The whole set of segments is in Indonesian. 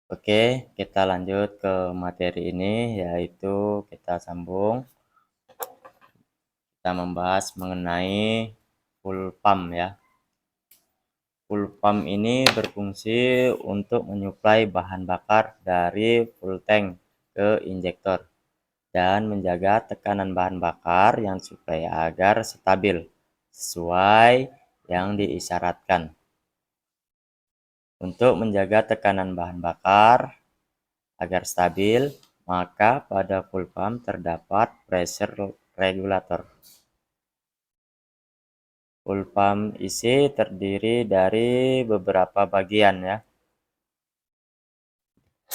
Oke, kita lanjut ke materi ini, yaitu kita sambung. Kita membahas mengenai full pump ya. Full pump ini berfungsi untuk menyuplai bahan bakar dari full tank ke injektor dan menjaga tekanan bahan bakar yang supaya agar stabil sesuai yang diisyaratkan. Untuk menjaga tekanan bahan bakar agar stabil, maka pada full pump terdapat pressure regulator. Full pump isi terdiri dari beberapa bagian ya.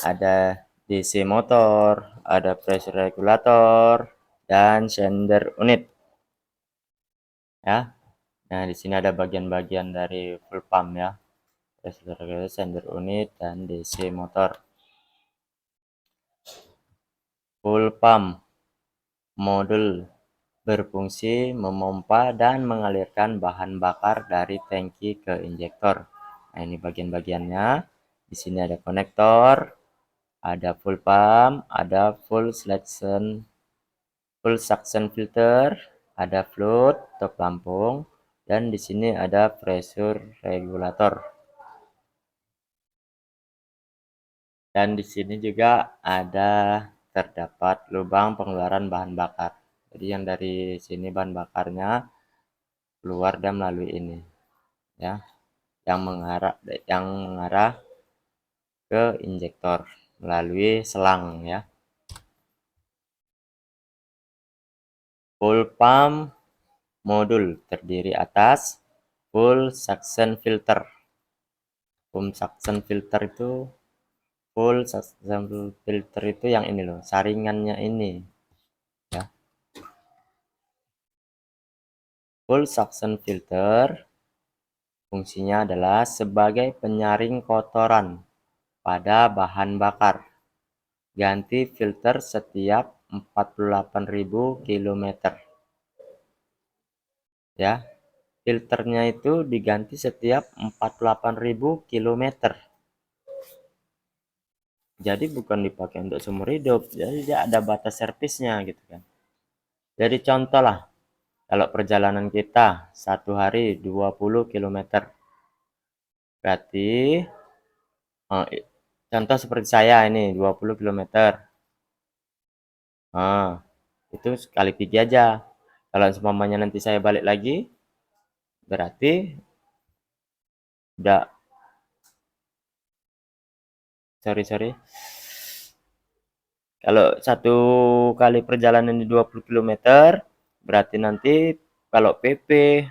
Ada DC motor, ada pressure regulator, dan sender unit. Ya. Nah, di sini ada bagian-bagian dari full pump ya. Pressure regulator, sender unit, dan DC motor. Full pump modul berfungsi memompa dan mengalirkan bahan bakar dari tangki ke injektor. Nah, ini bagian-bagiannya. Di sini ada konektor, ada full pump, ada full suction filter, ada float atau pelampung, dan di sini ada pressure regulator. Dan di sini juga ada terdapat lubang pengeluaran bahan bakar. Jadi yang dari sini bahan bakarnya keluar dan melalui ini ya, yang mengarah ke injektor melalui selang ya. Full pump modul terdiri atas full suction filter. Full suction filter itu yang ini loh, saringannya ini ya. Full suction filter fungsinya adalah sebagai penyaring kotoran pada bahan bakar. Ganti filter setiap 48.000 km. Ya. Filternya itu diganti setiap 48.000 km. Jadi bukan dipakai untuk seumur hidup. Jadi dia ada batas servisnya gitu kan. Jadi contoh lah, kalau perjalanan kita satu hari 20 km. Berarti contoh seperti saya ini 20 km. Nah, itu sekali pergi aja. Kalau seumpamanya nanti saya balik lagi, berarti udah sorry. Kalau satu kali perjalanan di 20 km, berarti nanti kalau PP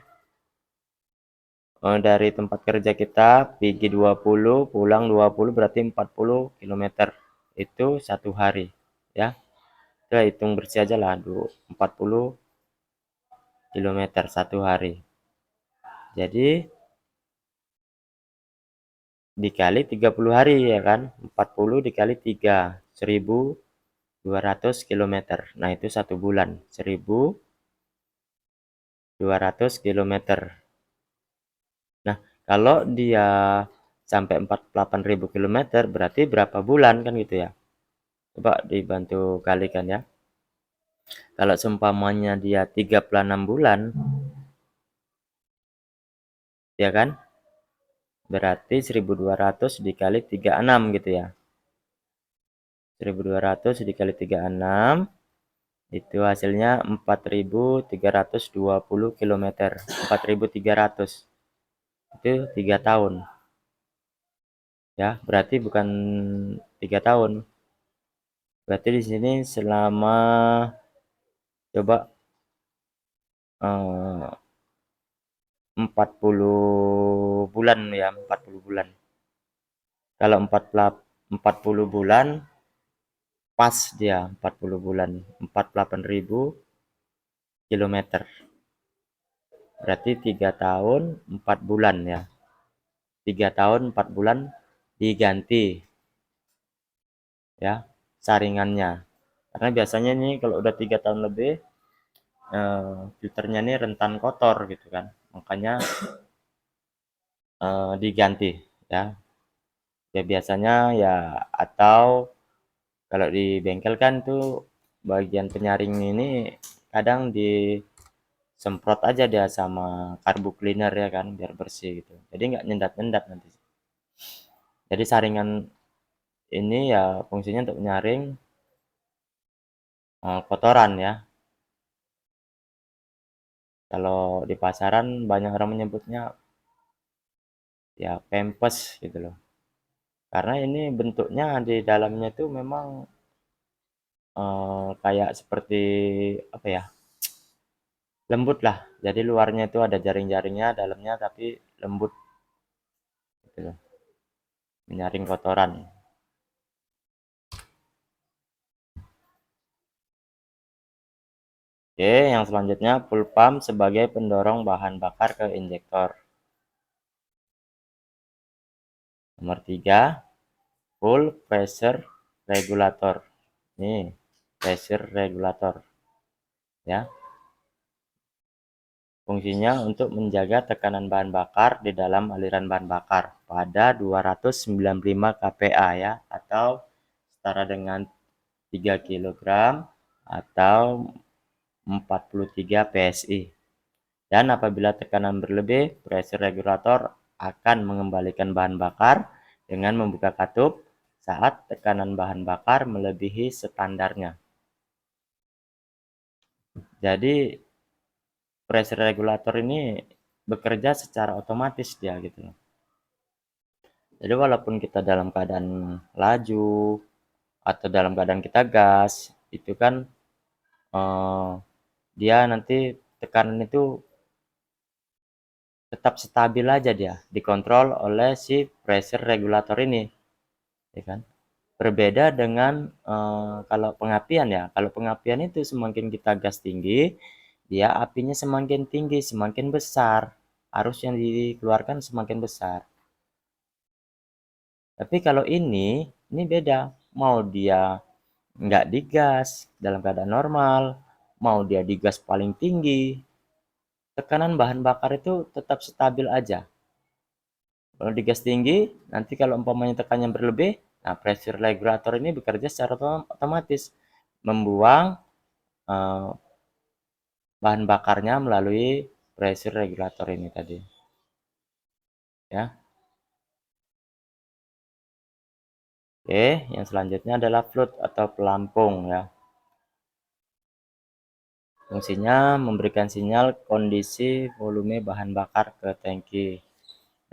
dari tempat kerja kita pergi 20, pulang 20 berarti 40 km. Itu satu hari ya. Kita hitung bersih aja lah 40 km satu hari. Jadi dikali 30 hari ya kan. 40 dikali 3, 1.200 km. Nah, itu satu bulan, 1.200 km. Nah, kalau dia sampai 48.000 km berarti berapa bulan kan gitu ya. Coba dibantu kalikan ya. Kalau seumpamanya dia 36 bulan, ya kan? Berarti 1.200 dikali 36 gitu ya. 1.200 dikali 36 itu hasilnya 4.320 km. 4.300 itu 3 tahun. Ya, berarti bukan 3 tahun. Berarti di sini selama coba 40 bulan ya, 40 bulan. Kalau 40 bulan pas dia 40 bulan, 48.000 km. Berarti 3 tahun 4 bulan ya. 3 tahun 4 bulan diganti ya saringannya. Karena biasanya nih kalau udah 3 tahun lebih filternya ini rentan kotor gitu kan. Makanya diganti ya. Ya biasanya ya, atau kalau di bengkel kan tuh bagian penyaring ini kadang disemprot aja dia sama karbu cleaner ya kan, biar bersih gitu. Jadi nggak nyendat-nyendat nanti. Jadi saringan ini ya fungsinya untuk menyaring kotoran ya. Kalau di pasaran banyak orang menyebutnya ya pempes gitu loh. Karena ini bentuknya di dalamnya itu memang kayak seperti apa ya? Lembut lah. Jadi luarnya itu ada jaring-jaringnya, dalamnya tapi lembut gitu loh. Menyaring kotoran. Oke, yang selanjutnya full pump sebagai pendorong bahan bakar ke injektor. Nomor 3, full pressure regulator. Nih, pressure regulator ya. Fungsinya untuk menjaga tekanan bahan bakar di dalam aliran bahan bakar pada 295 kPa ya, atau setara dengan 3 kg atau 43 PSI. Dan apabila tekanan berlebih, pressure regulator akan mengembalikan bahan bakar dengan membuka katup saat tekanan bahan bakar melebihi standarnya. Jadi pressure regulator ini bekerja secara otomatis dia gitu. Jadi walaupun kita dalam keadaan laju atau dalam keadaan kita gas, itu kan eh, dia nanti tekanan itu tetap stabil aja, dia dikontrol oleh si pressure regulator ini, ya kan? Berbeda dengan kalau pengapian ya. Kalau pengapian itu semakin kita gas tinggi, dia apinya semakin tinggi, semakin besar. Arus yang dikeluarkan semakin besar. Tapi kalau ini beda. Mau dia nggak digas dalam keadaan normal, mau dia digas paling tinggi, tekanan bahan bakar itu tetap stabil aja. Kalau digas tinggi, nanti kalau umpamanya tekanannya berlebih, nah pressure regulator ini bekerja secara otomatis membuang eh, bahan bakarnya melalui pressure regulator ini tadi. Ya. Oke, yang selanjutnya adalah float atau pelampung ya. Fungsinya memberikan sinyal kondisi volume bahan bakar ke tangki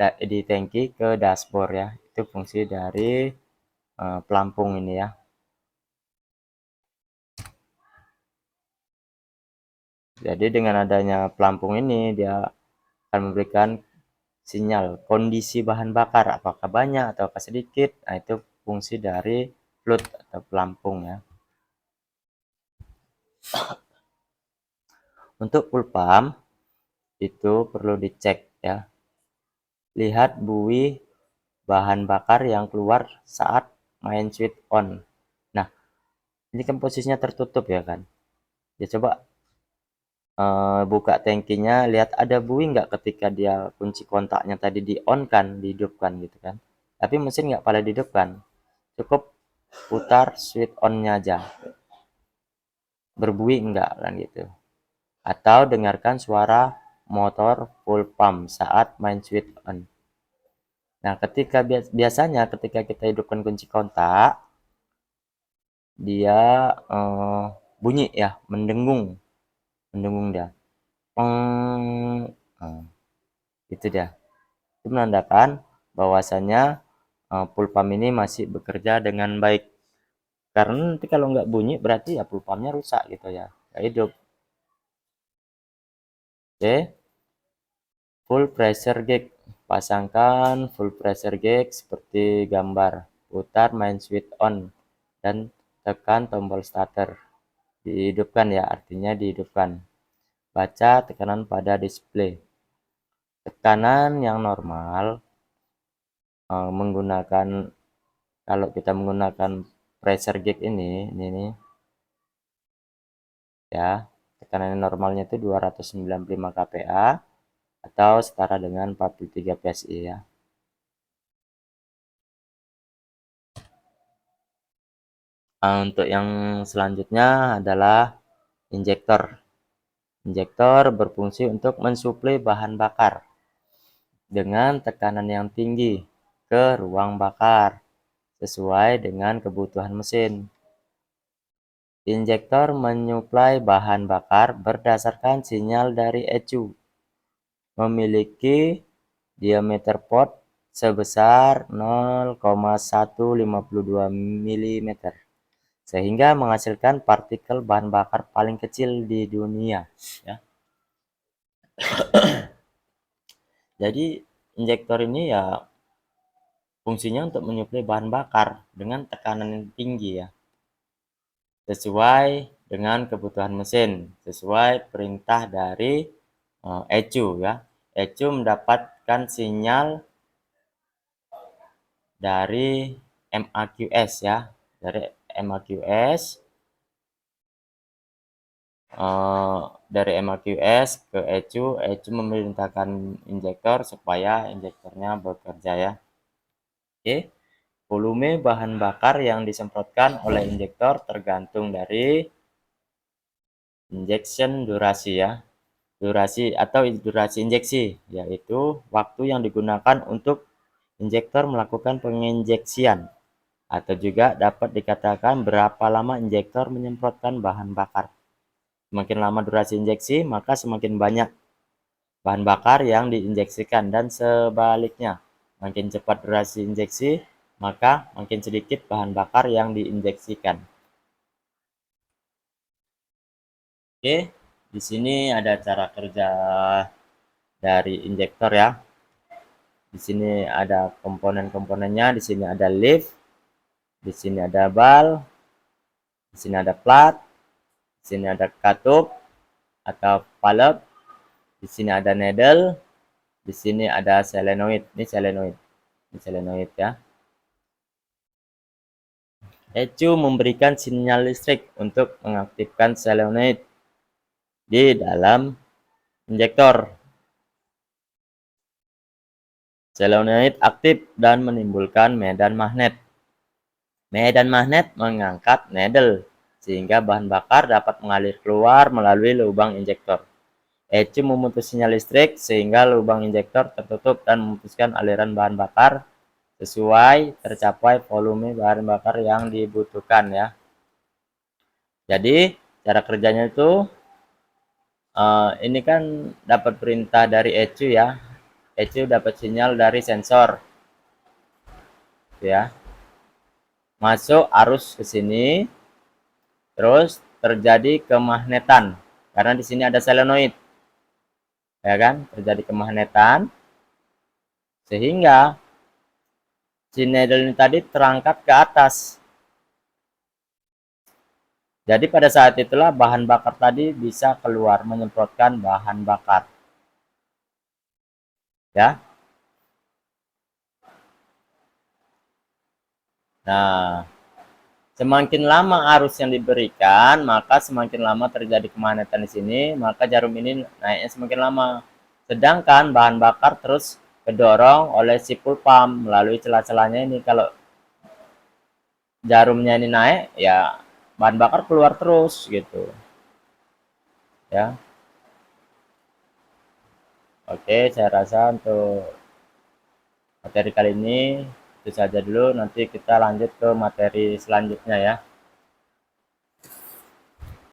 di tangki ke dashboard ya. Itu fungsi dari pelampung ini ya. Jadi dengan adanya pelampung ini dia akan memberikan sinyal kondisi bahan bakar apakah banyak atau sedikit. Nah, itu fungsi dari float atau pelampung ya. Untuk full pump itu perlu dicek ya. Lihat buih bahan bakar yang keluar saat main switch on. Nah, ini kan posisinya tertutup ya kan. Ya coba buka tangkinya, lihat ada buih nggak ketika dia kunci kontaknya tadi di on kan, dihidupkan gitu kan. Tapi mesin nggak pada dihidupkan. Cukup putar switch on-nya aja. Berbuih enggak kan gitu. Atau dengarkan suara motor full pump saat main switch on. Nah, ketika biasanya ketika kita hidupkan kunci kontak, dia bunyi ya, mendengung, mendengung dia. Peng, nah, itu dia. Itu menandakan bahwasanya full pump ini masih bekerja dengan baik. Karena nanti kalau nggak bunyi berarti ya full pumpnya rusak gitu ya, nggak hidup. Oke, full pressure gauge. Pasangkan full pressure gauge seperti gambar. Putar main switch on dan tekan tombol starter. Dihidupkan ya, artinya dihidupkan. Baca tekanan pada display. Tekanan yang normal menggunakan, kalau kita menggunakan pressure gauge ini ya, tekanan normalnya itu 295 kPa atau setara dengan 43 PSI ya. Untuk yang selanjutnya adalah injektor. Injektor berfungsi untuk mensuplai bahan bakar dengan tekanan yang tinggi ke ruang bakar sesuai dengan kebutuhan mesin. Injektor menyuplai bahan bakar berdasarkan sinyal dari ECU, memiliki diameter pot sebesar 0,152 mm, sehingga menghasilkan partikel bahan bakar paling kecil di dunia. Ya. Jadi injektor ini ya fungsinya untuk menyuplai bahan bakar dengan tekanan yang tinggi ya, sesuai dengan kebutuhan mesin, sesuai perintah dari ECU ya. ECU mendapatkan sinyal dari MAQS ya, dari MAQS dari MAQS ke ECU. ECU memerintahkan injektor supaya injektornya bekerja ya. Oke, volume bahan bakar yang disemprotkan oleh injektor tergantung dari injection durasi ya. Durasi atau durasi injeksi, yaitu waktu yang digunakan untuk injektor melakukan penginjeksian, atau juga dapat dikatakan berapa lama injektor menyemprotkan bahan bakar. Semakin lama durasi injeksi, maka semakin banyak bahan bakar yang diinjeksikan, dan sebaliknya. Makin cepat durasi injeksi, maka makin sedikit bahan bakar yang diinjeksikan. Oke, di sini ada cara kerja dari injektor ya. Di sini ada komponen-komponennya, di sini ada leaf, di sini ada bal, di sini ada plat, di sini ada katup atau valve, di sini ada needle, di sini ada solenoid. Ini solenoid ya. ECU memberikan sinyal listrik untuk mengaktifkan solenoid di dalam injektor. Solenoid aktif dan menimbulkan medan magnet. Medan magnet mengangkat needle sehingga bahan bakar dapat mengalir keluar melalui lubang injektor. ECU memutus sinyal listrik sehingga lubang injektor tertutup dan memutuskan aliran bahan bakar sesuai tercapai volume bahan bakar yang dibutuhkan ya. Jadi cara kerjanya itu ini kan dapat perintah dari ECU ya. ECU dapat sinyal dari sensor ya. Masuk arus ke sini, terus terjadi kemagnetan karena di sini ada solenoid. Ya kan? Terjadi kemagnetan sehingga si needle ini tadi terangkat ke atas. Jadi pada saat itulah bahan bakar tadi bisa keluar menyemprotkan bahan bakar. Ya. Nah, semakin lama arus yang diberikan, maka semakin lama terjadi kemagnetan di sini, maka jarum ini naiknya semakin lama. Sedangkan bahan bakar terus kedorong oleh si full pump melalui celah-celahnya ini. Kalau jarumnya ini naik, ya bahan bakar keluar terus gitu. Ya. Oke, saya rasa untuk materi kali ini itu saja dulu. Nanti kita lanjut ke materi selanjutnya ya.